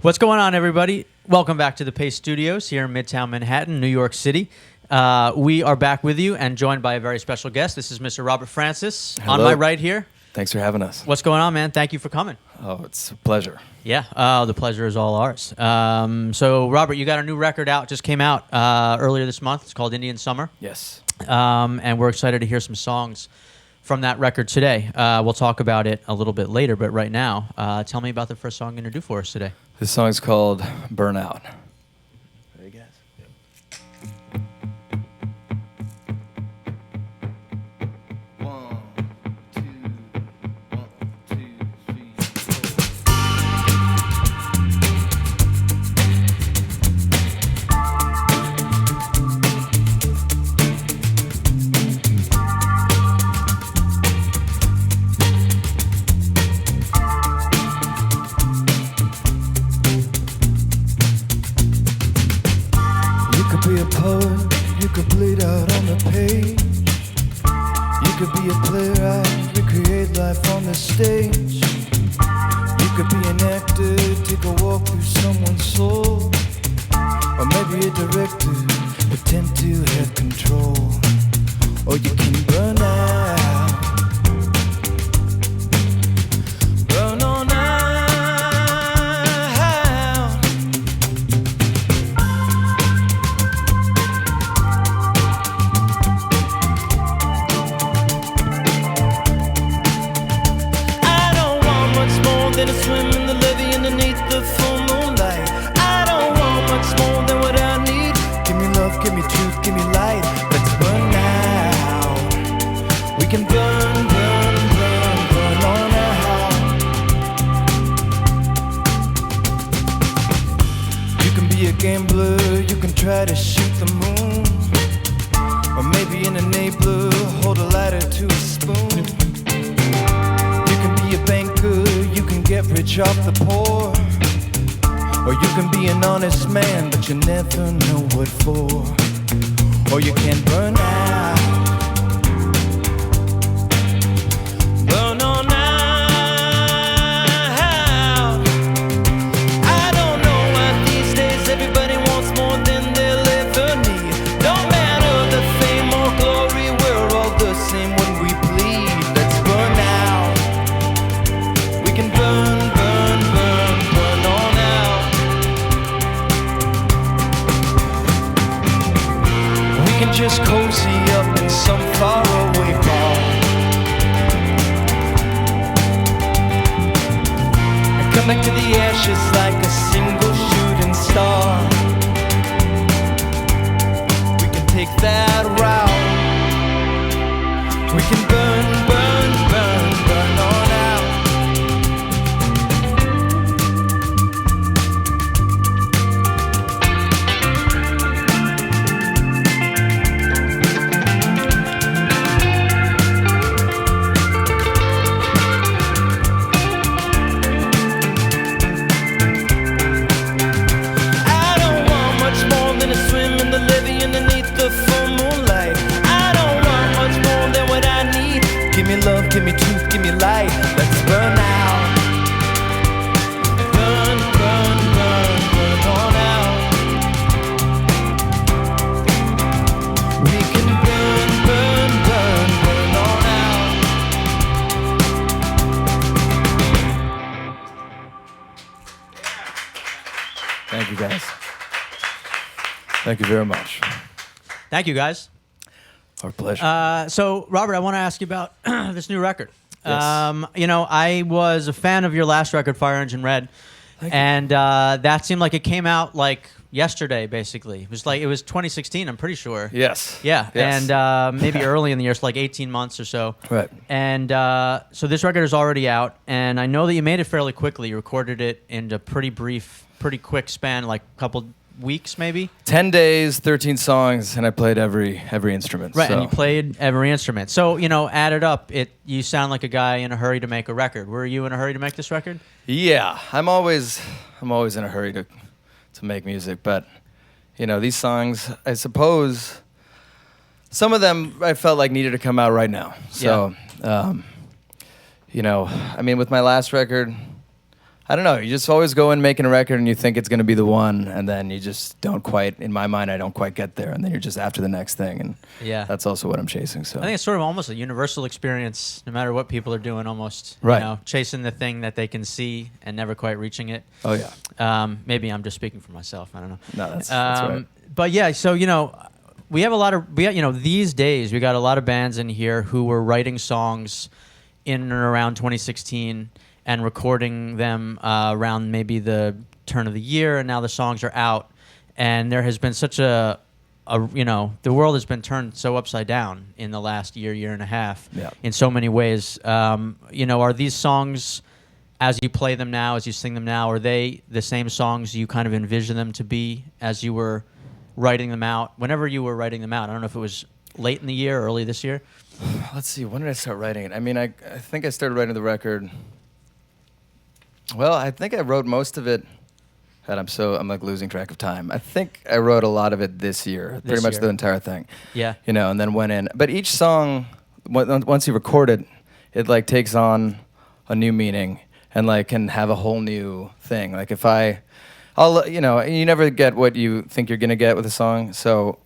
What's going on, everybody? Welcome back to the Pace Studios here in Midtown Manhattan, New York City. We are back with you and joined by a very special guest. This is Mr. Robert Francis. Hello. On my right here. Thanks for having us. What's going on, man? Thank you for coming. Oh, it's a pleasure. Yeah, the pleasure is all ours. So, Robert, you got a new record out, just came out earlier this month. It's called Indian Summer. Yes. And we're excited to hear some songs from that record today. We'll talk about it a little bit later, but right now, tell me about the first song you're going to do for us today. This song's called Burnout. Ready, guys? One, two, 3, 4. You could be a poet, you could bleed out on the page. You could be a playwright, recreate life on the stage. You could be an actor, take a walk through someone's soul. Or maybe a director, pretend to have control. Or you can burn out. Burn on out. Than to swim in the levee underneath the full moonlight. I don't want much more than what I need. Give me love, give me truth, give me light. Let's burn now. We can burn, burn, burn, burn on out. You can be a gambler, you can try to shoot the moon. Or maybe an enabler, hold a lighter to a spoon. You can be a banker, you can get rich off the poor. Or you can be an honest man, but you never know what for. Or you can burn out. Burn on out. I don't know why these days everybody wants more than they'll ever need. No matter the fame or glory, we're all the same when we bleed. Let's burn out. We can burn, burn, burn, burn on out. We can just cozy up in some faraway bar and come back to the ashes like a single shooting star. We can take that route. We can burn, burn, burn, burn on out. I don't want much more than to swim in the levee underneath the full moonlight. I don't want much more than what I need. Give me love, give me truth, give me light. Let's burn out. Burn, burn, burn, burn on out. We can burn, burn, burn, burn on out. Thank you, guys. Thank you very much. Thank you, guys. Our pleasure. So, Robert, I want to ask you about this new record. Yes. I was a fan of your last record, Fire Engine Red, Thank you. and that seemed like it came out like yesterday, basically. It was 2016, I'm pretty sure. Yes. Yeah, Yes. and maybe early in the year, so like 18 months or so. Right. And so this record is already out, and I know that you made it fairly quickly. You recorded it in a pretty quick span, like a couple weeks maybe. 10 days, 13 songs, and I played every instrument. Right, so. and you played every instrument. So, added up, you sound like a guy in a hurry to make a record. Were you in a hurry to make this record? Yeah, I'm always in a hurry to make music, but these songs, I suppose some of them I felt like needed to come out right now. So, with my last record, I don't know. You just always go in making a record and you think it's going to be the one, and then you just don't quite. In my mind, I don't quite get there, and then you're just after the next thing, and Yeah. that's also what I'm chasing. So I think it's sort of almost a universal experience, no matter what people are doing. Almost, Right. You know, chasing the thing that they can see and never quite reaching it. Oh yeah. Maybe I'm just speaking for myself. I don't know. No, that's right. But yeah, so you know, we have a lot of you know, these days we got a lot of bands in here who were writing songs in and around 2016 and recording them around maybe the turn of the year, and now the songs are out, and there has been such a you know, the world has been turned so upside down in the last year and a half Yeah. in so many ways. You know, are these songs, as you play them now, as you sing them now, are they the same songs you kind of envision them to be as you were writing them out? Whenever you were writing them out, I don't know if it was late in the year or early this year. Let's see. When did I start writing it? I mean, I think I started writing the record. Well, I think I wrote most of it. God, I'm like losing track of time. I think I wrote a lot of it this year, pretty much year. the entire thing. Yeah. You know, and then went in. But each song, once you record it, it like takes on a new meaning and like can have a whole new thing. Like if I'll you know, you never get what you think you're gonna get with a song. So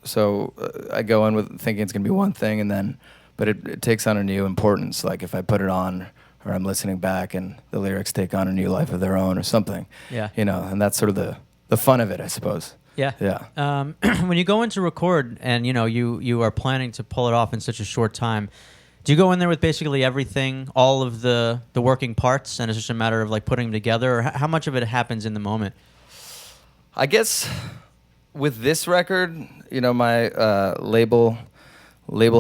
I go in with thinking it's gonna be one thing, and then, but it takes on a new importance. Like if I put it on, or I'm listening back and the lyrics take on a new life of their own or something. Yeah. You know, and that's sort of the fun of it, I suppose. Yeah. Yeah. When you go in to record and, you know, you are planning to pull it off in such a short time, do you go in there with basically everything, all of the working parts, and it's just a matter of like putting them together, or how much of it happens in the moment? I guess with this record, you know, my label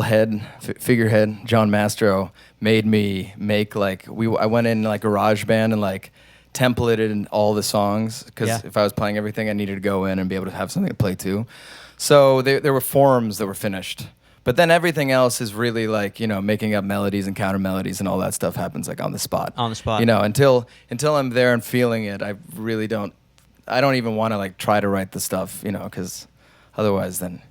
head, figurehead, John Mastro, made me make like I went in like GarageBand and like templated in all the songs, because if I was playing everything, I needed to go in and be able to have something to play to. So there were forms that were finished, but then everything else is really like, you know, making up melodies and counter melodies and all that stuff happens like on the spot. On the spot. You know, until I'm there and feeling it, I don't even want to like try to write the stuff, you know, because otherwise then,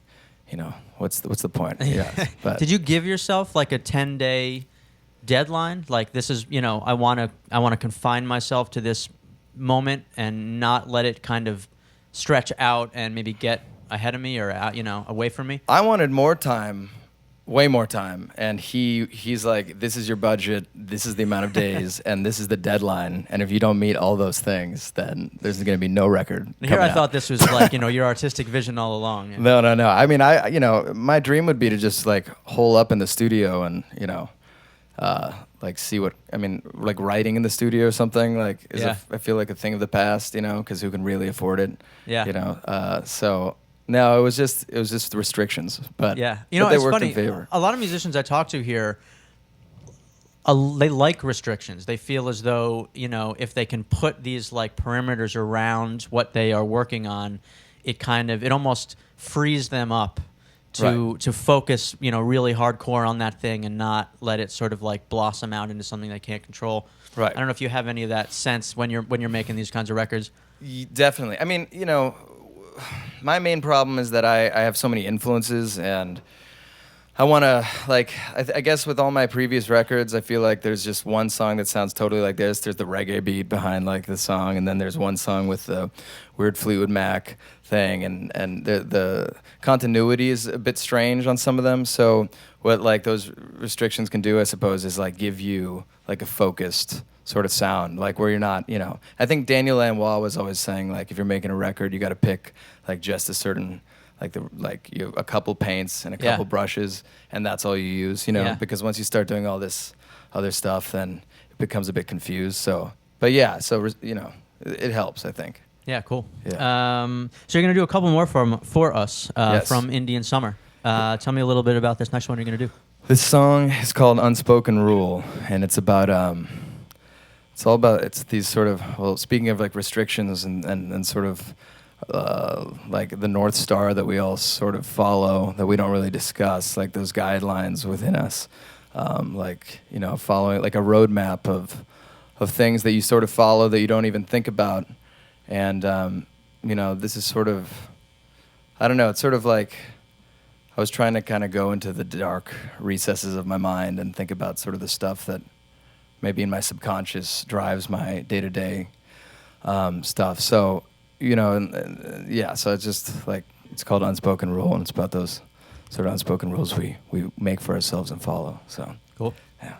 you know, what's the point? Yeah. But Did you give yourself like a 10-day deadline? Like, this is, you know, I want to confine myself to this moment and not let it kind of stretch out and maybe get ahead of me or out, you know, away from me? I wanted more time, way more time, and he's like, this is your budget, this is the amount of days, and this is the deadline, and if you don't meet all those things, then there's going to be no record Here I out. thought this was like, you know, your artistic vision all along. Yeah. No. I mean, you know, my dream would be to just like hole up in the studio and, you know, like see what, I mean, like writing in the studio or something, like I feel like a thing of the past, you know, because who can really afford it? Yeah. You know, so no, it was just the restrictions, but Yeah, you know, but they it's worked funny. in favor. A lot of musicians I talk to here, they like restrictions. They feel as though, you know, if they can put these like perimeters around what they are working on, it almost frees them up to focus, you know, really hardcore on that thing and not let it sort of like blossom out into something they can't control. Right. I don't know if you have any of that sense when you're making these kinds of records. Definitely. I mean, you know, my main problem is that I have so many influences, and I want to, like, I guess with all my previous records, I feel like there's just one song that sounds totally like this. There's the reggae beat behind, like, the song, and then there's one song with the weird Fleetwood Mac thing, and the continuity is a bit strange on some of them. So what, like, those restrictions can do, I suppose, is, like, give you, like, a focused sort of sound, like where you're not, you know. I think Daniel Lanois was always saying, like, if you're making a record, you got to pick like just a certain, like you have a couple paints and a couple brushes, and that's all you use, you know. Because once you start doing all this other stuff, then it becomes a bit confused. So, but yeah, so you know, it helps, I think. Yeah, cool. Yeah. So you're gonna do a couple more for us Yes. from Indian Summer. Tell me a little bit about this next one you're gonna do. This song is called Unspoken Rule, and it's about it's these sort of, well, speaking of like restrictions and sort of like the North Star that we all sort of follow, that we don't really discuss, like those guidelines within us, like, you know, following like a roadmap of things that you sort of follow that you don't even think about. And, you know, this is sort of, I don't know, it's sort of like I was trying to kind of go into the dark recesses of my mind and think about sort of the stuff that maybe in my subconscious drives my day-to-day stuff. So, you know, and yeah, so it's just like, it's called Unspoken Rule, and it's about those sort of unspoken rules we make for ourselves and follow. So, Cool. yeah.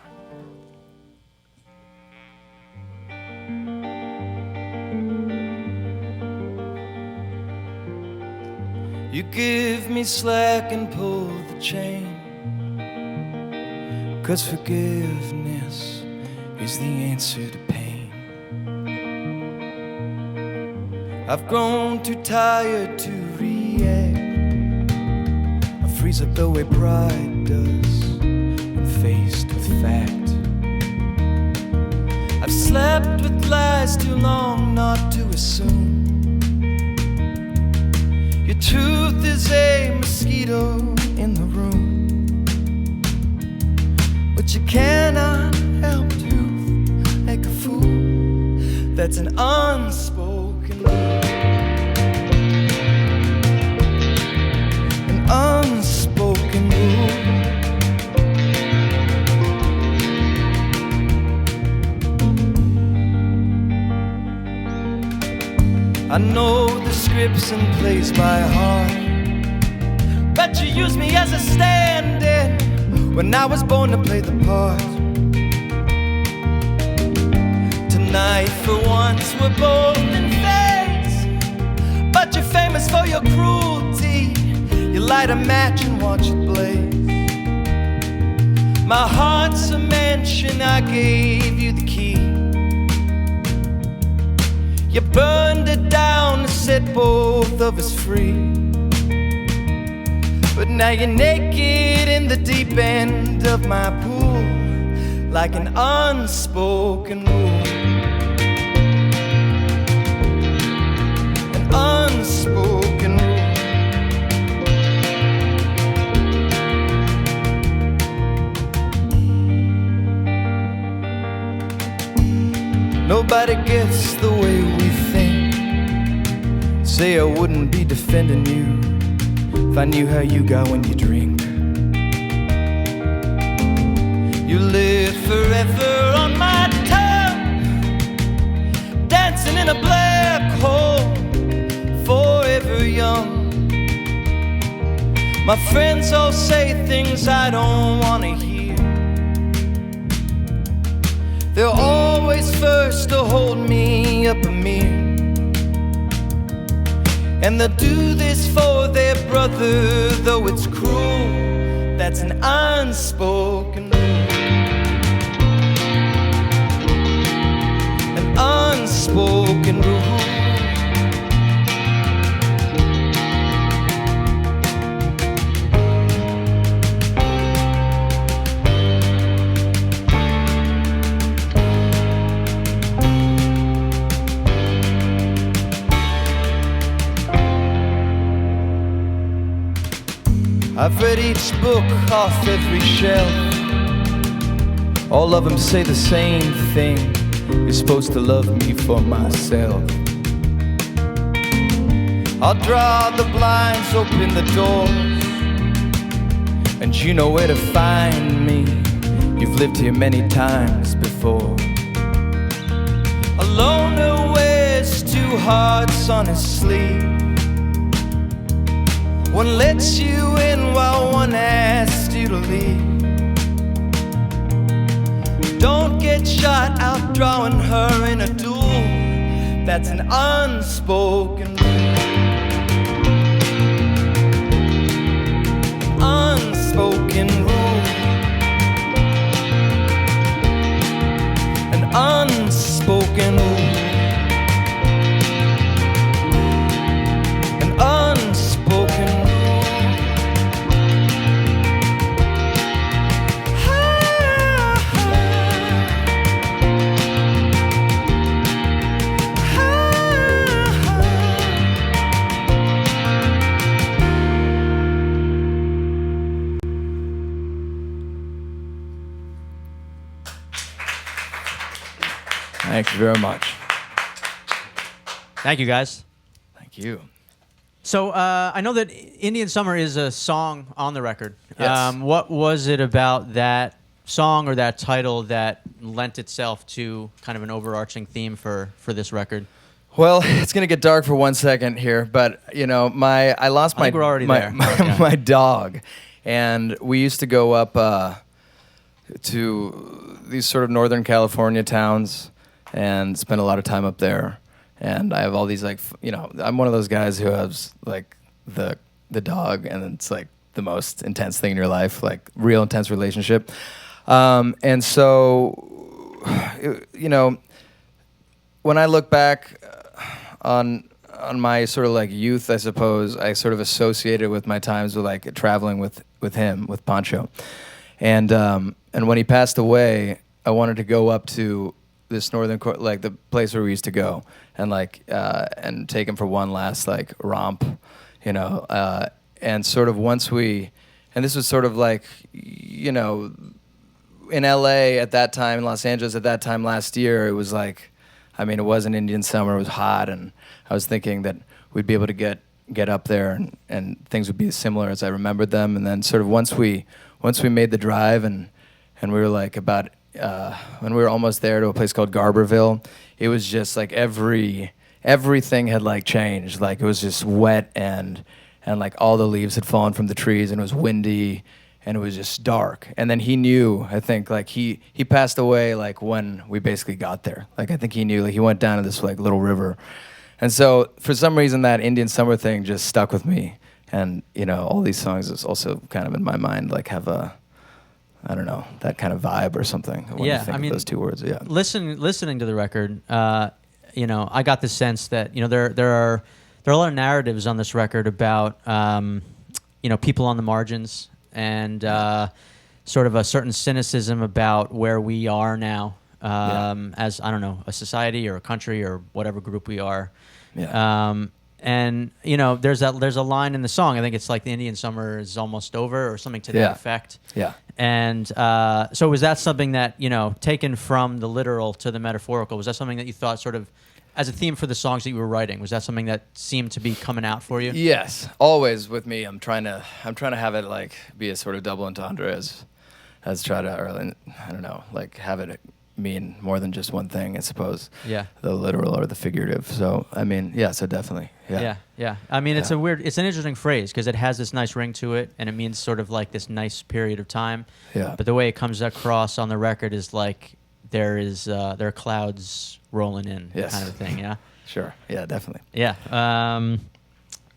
You give me slack and pull the chain, 'cause forgiveness is the answer to pain. I've grown too tired to react. I freeze up the way pride does when faced with fact. I've slept with lies too long not to assume your truth is a mosquito in the room, but you cannot help to make a fool. That's an unspoken rule. An unspoken rule. I know the scripts and plays by heart, but you used me as a stand-in when I was born to play the part. Tonight for once we're both in phase, but you're famous for your cruelty. You light a match and watch it blaze. My heart's a mansion, I gave you the key. You burned it down to set both of us free. But now you're naked in the deep end of my pool, like an unspoken rule. An unspoken rule. Nobody gets the way we think. Say I wouldn't be defending you if I knew how you got when you drink. You live forever on my tongue, dancing in a black hole, forever young. My friends all say things I don't want to hear. They're always first to hold me up a mirror, and they'll do this for their brother, though it's cruel. That's an unspoken rule. An unspoken rule. I've read each book off every shelf. All of them say the same thing. You're supposed to love me for myself. I'll draw the blinds, open the doors, and you know where to find me. You've lived here many times before. A loner wears two hearts on his sleeve. One lets you in while one asks you to leave. Don't get shot out drawing her in a duel. That's an unspoken rule. Unspoken rule. An unspoken rule. An unspoken rule. Thank you very much. Thank you, guys. Thank you. So I know that Indian Summer is a song on the record. Yes. What was it about that song or that title that lent itself to kind of an overarching theme for this record? Well, it's gonna get dark for 1 second here, but I lost I think we're already there. Yeah. my dog, and we used to go up to these sort of Northern California towns and spend a lot of time up there. And I have all these I'm one of those guys who has like the dog, and it's like the most intense thing in your life, like real intense relationship. And so, when I look back on my sort of like youth, I suppose I sort of associated with my times with like traveling with him, with Pancho, and when he passed away, I wanted to go up to this like the place where we used to go, and and take him for one last like romp, and sort of and this was sort of like, in LA at that time, in Los Angeles at that time last year, it was like, it wasn't Indian summer, it was hot, and I was thinking that we'd be able to get up there and things would be similar as I remembered them. And then sort of once we made the drive and we were like about when we were almost there to a place called Garberville, it was just like everything had like changed. Like it was just wet and like all the leaves had fallen from the trees, and it was windy, and it was just dark. And then he knew, I think, like he passed away like when we basically got there. Like I think he knew, like he went down to this like little river. And so for some reason that Indian summer thing just stuck with me. And all these songs is also kind of in my mind like have a, I don't know, that kind of vibe or something when you think of those two words. Yeah. Listening to the record, I got the sense that there are a lot of narratives on this record about people on the margins and sort of a certain cynicism about where we are now as, I don't know, a society or a country or whatever group we are. Yeah. And there's a line in the song. I think it's like the Indian summer is almost over, or something to that effect. Yeah. And so was that something that taken from the literal to the metaphorical? Was that something that you thought sort of as a theme for the songs that you were writing? Was that something that seemed to be coming out for you? Yes, always with me. I'm trying to have it like be a sort of double entendre as try to, or I don't know, like have it mean more than just one thing, I suppose. Yeah. The literal or the figurative. So so definitely. Yeah. Yeah. It's an interesting phrase because it has this nice ring to it, and it means sort of like this nice period of time. Yeah. But the way it comes across on the record is like there are clouds rolling in, yes, kind of thing. Yeah. Sure. Yeah, definitely. Yeah.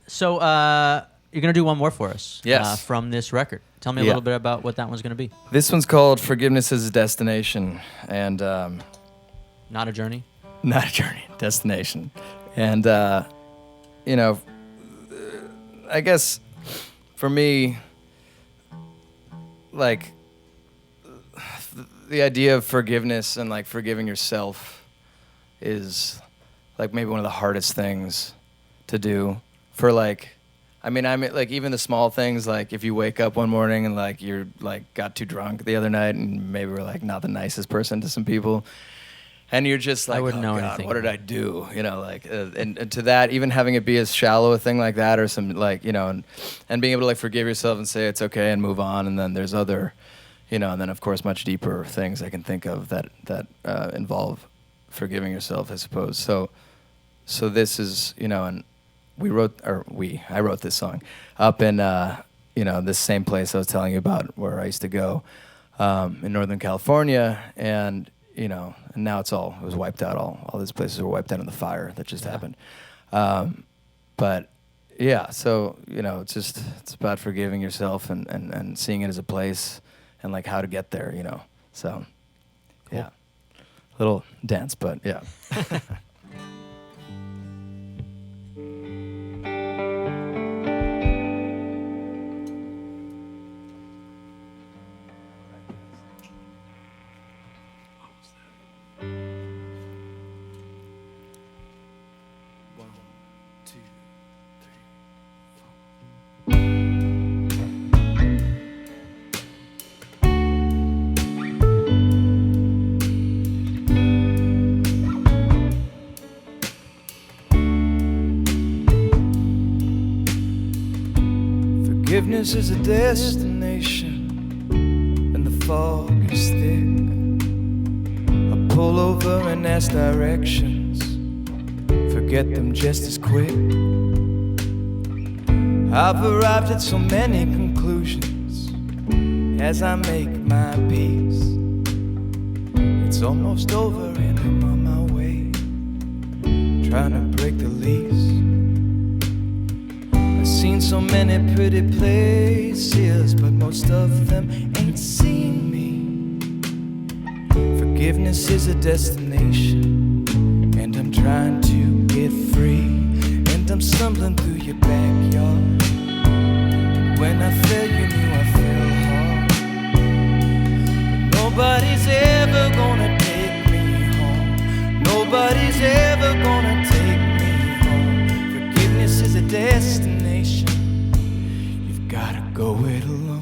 So you're gonna do one more for us. Yes. From this record. Tell me a little bit about what that one's gonna be. This one's called "Forgiveness is a Destination," and not a journey. Not a journey, destination, and I guess for me, like the idea of forgiveness and like forgiving yourself is like maybe one of the hardest things to do for like, I'm like even the small things, like if you wake up one morning and like you're like got too drunk the other night and maybe we're like not the nicest person to some people, and you're just like, I wouldn't know God, anything. what did I do? And to that, even having it be as shallow a thing like that, or some like and being able to like forgive yourself and say it's okay and move on, and then there's other, and then of course much deeper things I can think of that involve forgiving yourself, I suppose. So this is and I wrote this song up in this same place I was telling you about where I used to go in Northern California, and and now it was wiped out. All these places were wiped out in the fire that just happened. But yeah, so it's about forgiving yourself and seeing it as a place and like how to get there. So cool. Yeah, little dense, but yeah. Forgiveness is a destination, and the fog is thick. I pull over and ask directions. forget them just as quick. I've arrived at so many conclusions as I make my peace. It's almost over and I'm on my way, trying to break the lease. I've seen so many pretty places, but most of them ain't seen me. Forgiveness is a destination, and I'm trying to get free. And I'm stumbling through your backyard. When I fell, you knew I fell hard. But nobody's ever gonna take me home. Nobody's ever gonna take me home. Forgiveness is a destination. You've gotta go it alone.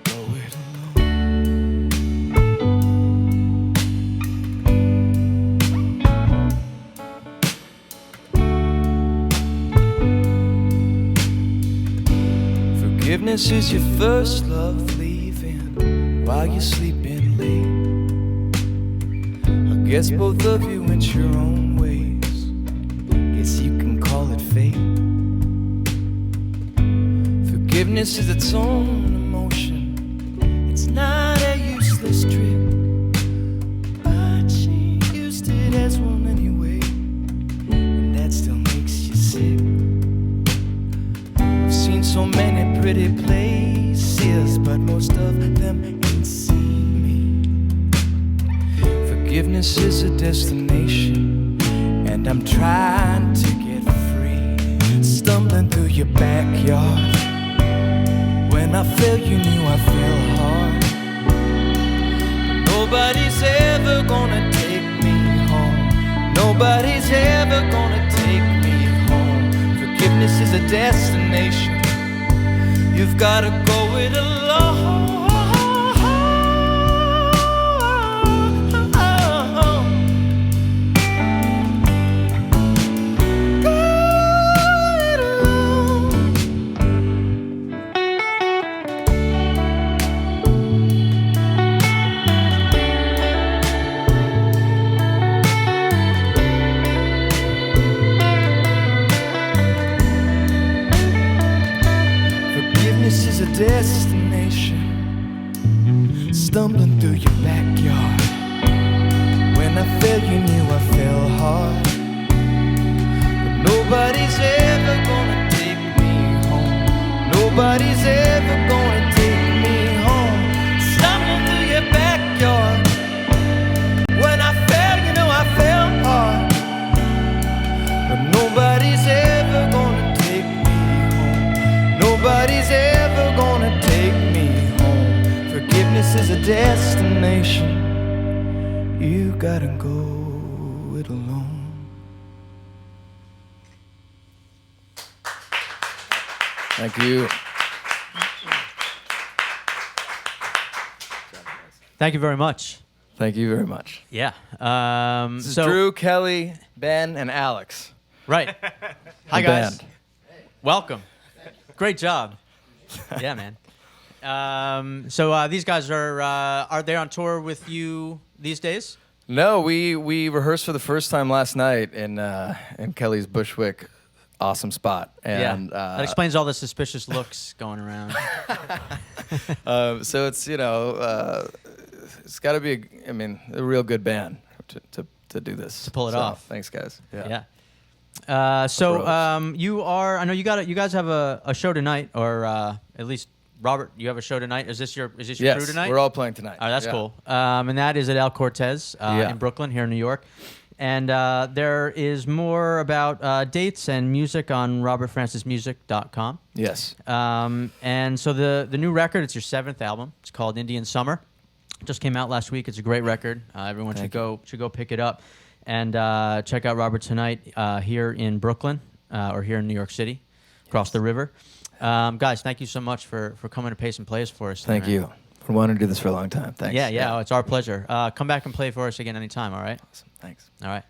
Go it alone. Forgiveness is your first love leaving while you're sleeping late. I guess both of you went your own ways. Guess you can call it fate. Forgiveness is its own emotion. It's not a useless trick, but she used it as one anyway, and that still makes you sick. I've seen so many pretty places, but most of them ain't seen me. Forgiveness is a destination, and I'm trying to get free. Stumbling through your backyard. When I fell, you knew I fell hard. But nobody's ever gonna take me home. Nobody's ever gonna take me home. Forgiveness is a destination. You've gotta go it alone. Go it alone. Forgiveness is a destination. Stumbling through your backyard. When I fell, you knew I fell hard. But nobody's ever gonna take me home. Nobody's ever gonna take me home. Stumbling through your backyard. When I fell, you know I fell hard. But nobody's ever gonna take me home. Nobody's ever gonna take me home. Forgiveness is a destination. You gotta go it alone. Thank you. Thank you very much. Thank you very much. Yeah. This is Drew, Kelly, Ben, and Alex. Right. Hi, The guys. band. Welcome. Great job. Yeah, man. So these guys are they on tour with you these days? No, we rehearsed for the first time last night in Kelly's Bushwick awesome spot. And that explains all the suspicious looks going around. so it's it's got to be a real good band to do this, To pull it So, off. Thanks, guys. Yeah. You are. I know you guys have a show tonight, or at least Robert, you have a show tonight. Is this your Yes, crew tonight? we're all playing tonight. Oh, that's Yeah. cool. And that is at El Cortez in Brooklyn, here in New York. And there is more about dates and music on robertfrancismusic.com. Yes. And so the new record, it's your 7th album. It's called Indian Summer. It just came out last week. It's a great record. Everyone should go pick it up. And check out Robert tonight here in Brooklyn or here in New York City, across the river. Guys, thank you so much for coming to pay some plays for us. Thank you. Been wanting to do this for a long time. Thanks. Yeah. Oh, it's our pleasure. Come back and play for us again anytime, all right? Awesome. Thanks. All right.